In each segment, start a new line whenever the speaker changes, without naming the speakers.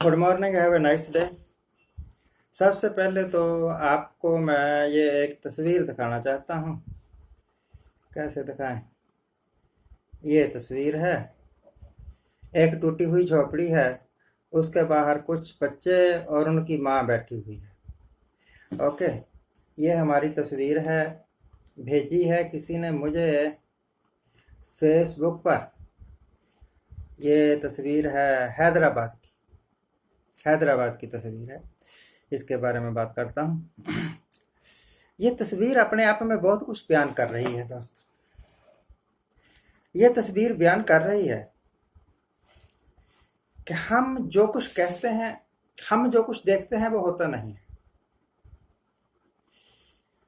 Good morning, have a nice day. सबसे पहले तो आपको मैं ये एक तस्वीर दिखाना चाहता हूँ। कैसे दिखाएं? ये तस्वीर है, एक टूटी हुई झोपड़ी है, उसके बाहर कुछ बच्चे और उनकी माँ बैठी हुई है। ओके, ये हमारी तस्वीर है, भेजी है किसी ने मुझे फेसबुक पर। ये तस्वीर है हैदराबाद की तस्वीर है। इसके बारे में बात करता हूँ। ये तस्वीर अपने आप में बहुत कुछ बयान कर रही है दोस्तों। ये तस्वीर बयान कर रही है कि हम जो कुछ कहते हैं, हम जो कुछ देखते हैं वो होता नहीं है।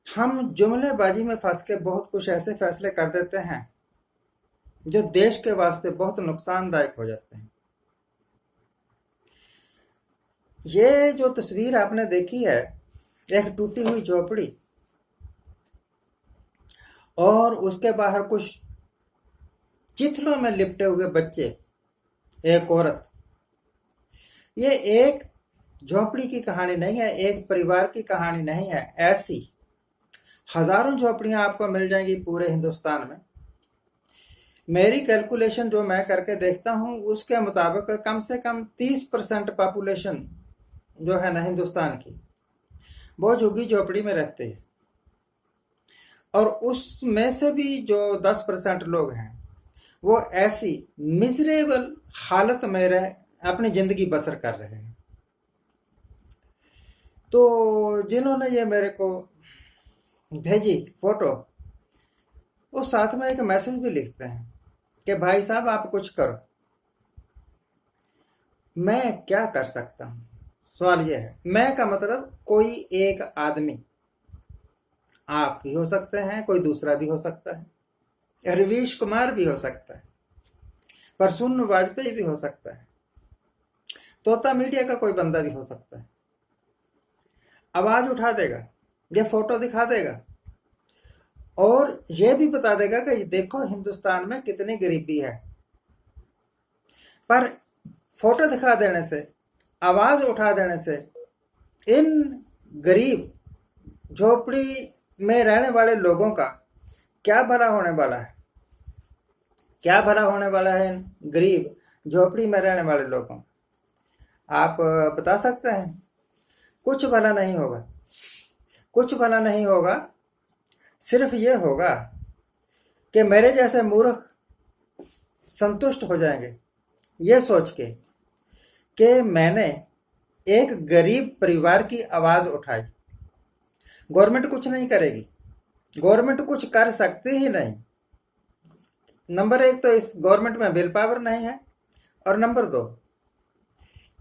हम जुमलेबाजी में फंस के बहुत कुछ ऐसे फैसले कर देते हैं जो देश के वास्ते बहुत नुकसानदायक हो जाते हैं। ये जो तस्वीर आपने देखी है, एक टूटी हुई झोपड़ी और उसके बाहर कुछ चिथड़ों में लिपटे हुए बच्चे, एक औरत। ये एक झोपड़ी की कहानी नहीं है, एक परिवार की कहानी नहीं है। ऐसी हजारों झोपड़ियां आपको मिल जाएंगी पूरे हिंदुस्तान में। मेरी कैलकुलेशन जो मैं करके देखता हूं उसके मुताबिक कम से कम 30% पॉपुलेशन जो है ना हिंदुस्तान की, वो झुग्गी झोपड़ी में रहते हैं। और उसमें से भी जो 10% लोग हैं वो ऐसी मिजरेबल हालत में रह अपनी जिंदगी बसर कर रहे हैं। तो जिन्होंने ये मेरे को भेजी फोटो, वो साथ में एक मैसेज भी लिखते हैं कि भाई साहब आप कुछ करो। मैं क्या कर सकता हूं? सवाल यह है, मैं का मतलब कोई एक आदमी, आप भी हो सकते हैं, कोई दूसरा भी हो सकता है, रवीश कुमार भी हो सकता है, प्रसून वाजपेयी भी हो सकता है, तोता मीडिया का कोई बंदा भी हो सकता है। आवाज उठा देगा, ये फोटो दिखा देगा और ये भी बता देगा कि देखो हिंदुस्तान में कितनी गरीबी है। पर फोटो दिखा देने से, आवाज उठा देने से इन गरीब झोपड़ी में रहने वाले लोगों का क्या भला होने वाला है? क्या भला होने वाला है इन गरीब झोपड़ी में रहने वाले लोगों का? आप बता सकते हैं? कुछ भला नहीं होगा। कुछ भला नहीं होगा। सिर्फ ये होगा कि मेरे जैसे मूर्ख संतुष्ट हो जाएंगे ये सोच के कि मैंने एक गरीब परिवार की आवाज उठाई। गवर्नमेंट कुछ नहीं करेगी, गवर्नमेंट कुछ कर सकती ही नहीं। नंबर एक तो इस गवर्नमेंट में विल पावर नहीं है, और नंबर दो,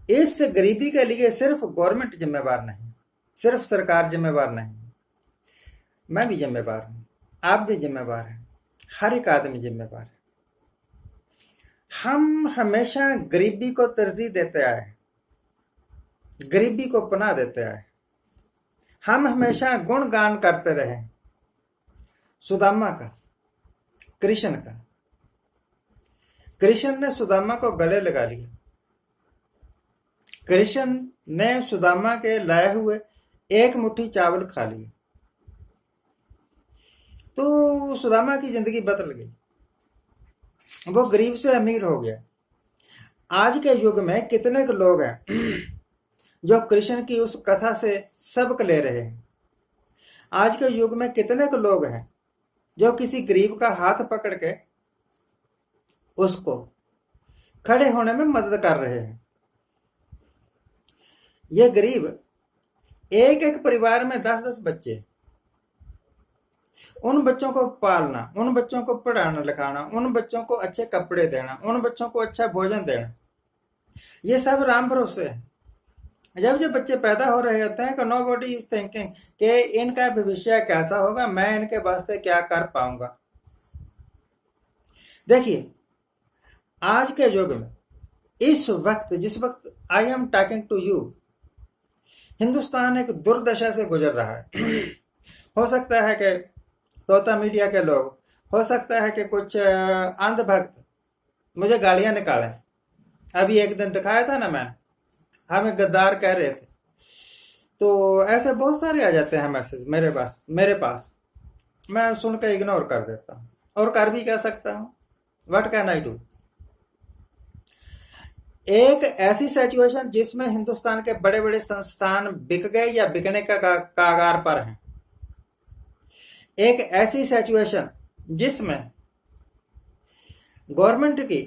इस गरीबी के लिए सिर्फ गवर्नमेंट जिम्मेवार नहीं, सिर्फ सरकार जिम्मेवार नहीं, मैं भी जिम्मेवार हूं, आप भी जिम्मेवार हैं, हर एक आदमी जिम्मेवार है। हम हमेशा गरीबी को तरजीह देते आए, गरीबी को पनाह देते आए। हम हमेशा गुणगान करते रहे सुदामा का, कृष्ण का। कृष्ण ने सुदामा को गले लगा लिया। कृष्ण ने सुदामा के लाए हुए एक मुट्ठी चावल खा लिए तो सुदामा की जिंदगी बदल गई, वो गरीब से अमीर हो गया। आज के युग में कितने लोग हैं जो कृष्ण की उस कथा से सबक ले रहे हैं? आज के युग में कितने लोग हैं जो किसी गरीब का हाथ पकड़ के उसको खड़े होने में मदद कर रहे हैं? ये गरीब, एक एक परिवार में 10-10 बच्चे, उन बच्चों को पालना, उन बच्चों को पढ़ाना लिखाना, उन बच्चों को अच्छे कपड़े देना, उन बच्चों को अच्छा भोजन देना, ये सब राम भरोसे है। जब जब बच्चे पैदा हो रहे होते हैं, नोबडी इज थिंकिंग कि इनका भविष्य कैसा होगा, मैं इनके वास्ते क्या कर पाऊंगा। देखिए, आज के युग में, इस वक्त, जिस वक्त I am talking to you, Hindustan एक दुर्दशा से गुजर रहा है। हो सकता है कि तोता मीडिया के लोग, हो सकता है कि कुछ अंधभक्त मुझे गालियां निकालें। अभी एक दिन दिखाया था ना मैंने, हमें गद्दार कह रहे थे। तो ऐसे बहुत सारे आ जाते हैं मैसेज मेरे पास। मैं सुन के इग्नोर कर देता हूँ, और कर भी क्या सकता हूँ। What can I do. एक ऐसी सिचुएशन जिसमें हिंदुस्तान के बड़े बड़े संस्थान बिक गए या बिकने का कागार पर हैं। एक ऐसी सिचुएशन जिसमें गवर्नमेंट की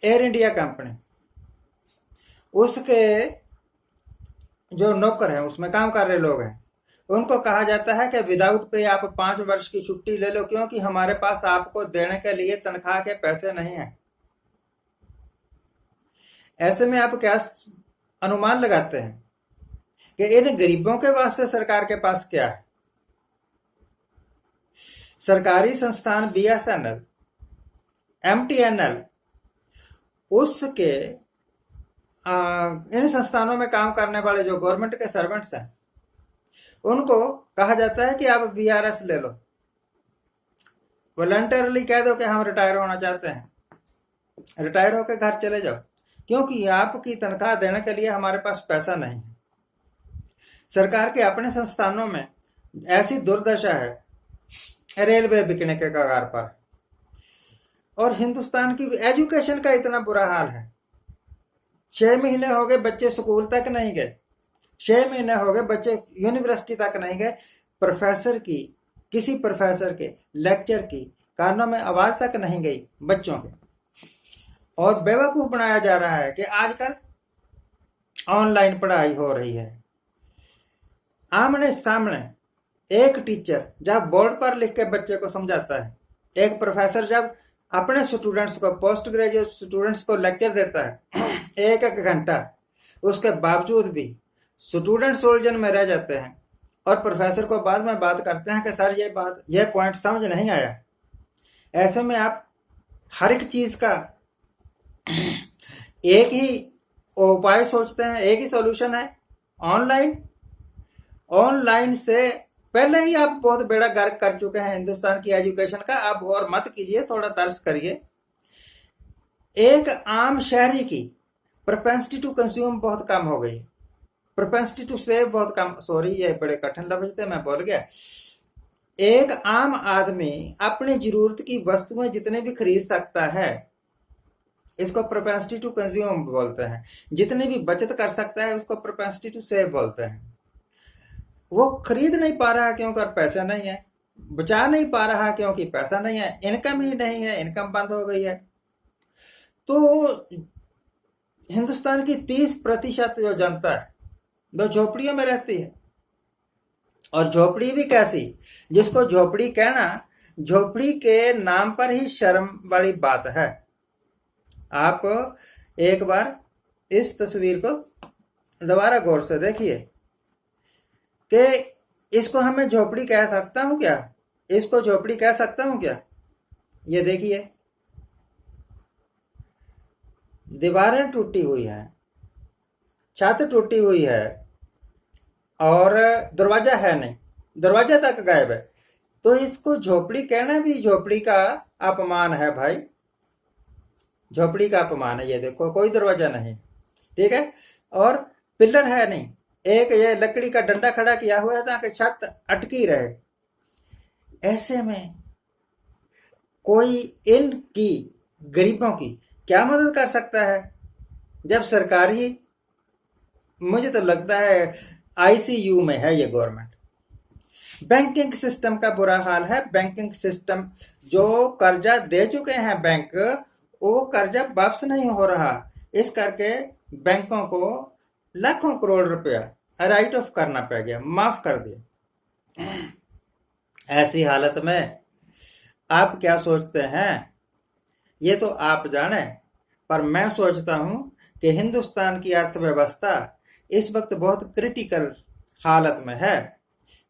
एयर इंडिया कंपनी, उसके जो नौकर हैं, उसमें काम कर रहे लोग हैं, उनको कहा जाता है कि विदाउट पे आप 5 वर्ष की छुट्टी ले लो, क्योंकि हमारे पास आपको देने के लिए तनख्वाह के पैसे नहीं हैं। ऐसे में आप क्या अनुमान लगाते हैं कि इन गरीबों के वास्ते सरकार के पास क्या है। सरकारी संस्थान BSNL, MTNL, उसके इन संस्थानों में काम करने वाले जो गवर्नमेंट के सर्वेंट्स हैं, उनको कहा जाता है कि आप VRS ले लो, वॉलंटरली कह दो कि हम रिटायर होना चाहते हैं, रिटायर होकर घर चले जाओ, क्योंकि आपकी तनख्वाह देने के लिए हमारे पास पैसा नहीं है। सरकार के अपने संस्थानों में ऐसी दुर्दशा है, रेलवे बिकने के कगार पर। और हिंदुस्तान की एजुकेशन का इतना बुरा हाल है। 6 महीने हो गए बच्चे स्कूल तक नहीं गए, 6 महीने हो गए बच्चे यूनिवर्सिटी तक नहीं गए। किसी प्रोफेसर के लेक्चर की कानों में आवाज तक नहीं गई बच्चों के। और बेवकूफ बनाया जा रहा है कि आजकल ऑनलाइन पढ़ाई हो रही है। आमने सामने एक टीचर जब बोर्ड पर लिख के बच्चे को समझाता है, एक प्रोफेसर जब अपने स्टूडेंट्स को, पोस्ट ग्रेजुएट स्टूडेंट्स को लेक्चर देता है 1 घंटा, उसके बावजूद भी स्टूडेंट्स उलझन में रह जाते हैं और प्रोफेसर को बाद में बात करते हैं कि सर ये पॉइंट समझ नहीं आया। ऐसे में आप हर एक चीज का एक ही उपाय सोचते हैं, एक ही सॉल्यूशन है ऑनलाइन से पहले ही आप बहुत बेड़ा गर्क कर चुके हैं हिंदुस्तान की एजुकेशन का। आप और मत कीजिए, थोड़ा तरस करिए। एक आम शहरी की प्रोपेंसिटी टू कंज्यूम बहुत कम हो गई, प्रोपेंसिटी टू सेव बहुत कम। सॉरी, ये बड़े कठिन लफ्ज थे, मैं बोल गया। एक आम आदमी अपनी जरूरत की वस्तुएं जितने भी खरीद सकता है, इसको प्रोपेंसिटी टू कंज्यूम बोलते हैं। जितनी भी बचत कर सकता है उसको प्रोपेंसिटी टू सेव बोलते हैं। वो खरीद नहीं पा रहा क्योंकि पैसा नहीं है, बचा नहीं पा रहा क्योंकि पैसा नहीं है, इनकम ही नहीं है, इनकम बंद हो गई है। तो हिंदुस्तान की 30% जो जनता है वो झोपड़ियों में रहती है। और झोपड़ी भी कैसी, जिसको झोपड़ी कहना, झोपड़ी के नाम पर ही शर्म वाली बात है। आप एक बार इस तस्वीर को दोबारा गौर से देखिए कि इसको हमें झोपड़ी कह सकता हूं क्या, इसको झोपड़ी कह सकता हूं क्या। ये देखिए, दीवारें टूटी हुई हैं, छत टूटी हुई है और दरवाजा है नहीं, दरवाजा तक गायब है। तो इसको झोपड़ी कहना भी झोपड़ी का अपमान है भाई, झोपड़ी का अपमान है। ये देखो, कोई दरवाजा नहीं, ठीक है, और पिलर है नहीं, एक ये लकड़ी का डंडा खड़ा किया हुआ है ताकि छत अटकी रहे। ऐसे में कोई इनकी गरीबों की क्या मदद कर सकता है, जब सरकार ही, मुझे तो लगता है ICU में है ये गवर्नमेंट। बैंकिंग सिस्टम का बुरा हाल है। बैंकिंग सिस्टम, जो कर्जा दे चुके हैं बैंक, वो कर्जा वापस नहीं हो रहा, इस करके बैंकों को लाखों करोड़ रुपया राइट ऑफ करना पड़ गया, माफ कर दिया। ऐसी हालत में आप क्या सोचते हैं ये तो आप जाने, पर मैं सोचता हूं कि हिंदुस्तान की अर्थव्यवस्था इस वक्त बहुत क्रिटिकल हालत में है।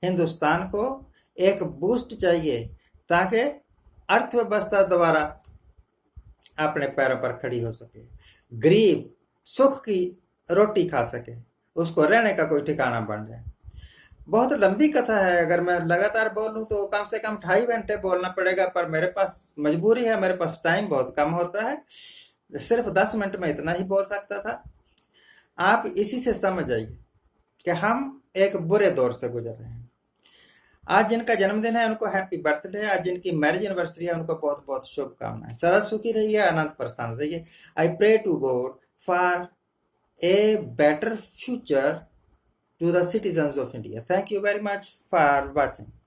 हिंदुस्तान को एक बूस्ट चाहिए ताकि अर्थव्यवस्था दोबारा अपने पैरों पर खड़ी हो सके, गरीब सुख की रोटी खा सके, उसको रहने का कोई ठिकाना बन जाए। बहुत लंबी कथा है, अगर मैं लगातार बोलूं तो कम से कम 2.5 घंटे बोलना पड़ेगा, पर मेरे पास मजबूरी है, मेरे पास टाइम बहुत कम होता है, सिर्फ 10 मिनट में इतना ही बोल सकता था। आप इसी से समझ जाइए कि हम एक बुरे दौर से गुजर रहे हैं। आज जिनका जन्मदिन है उनको हैप्पी बर्थडे, आज जिनकी मैरिज एनिवर्सरी है उनको बहुत बहुत शुभकामनाएं। सदा सुखी रहिए, आनंद प्रसन्न रहिए। I pray to God for a better future to the citizens of India. Thank you very much for watching.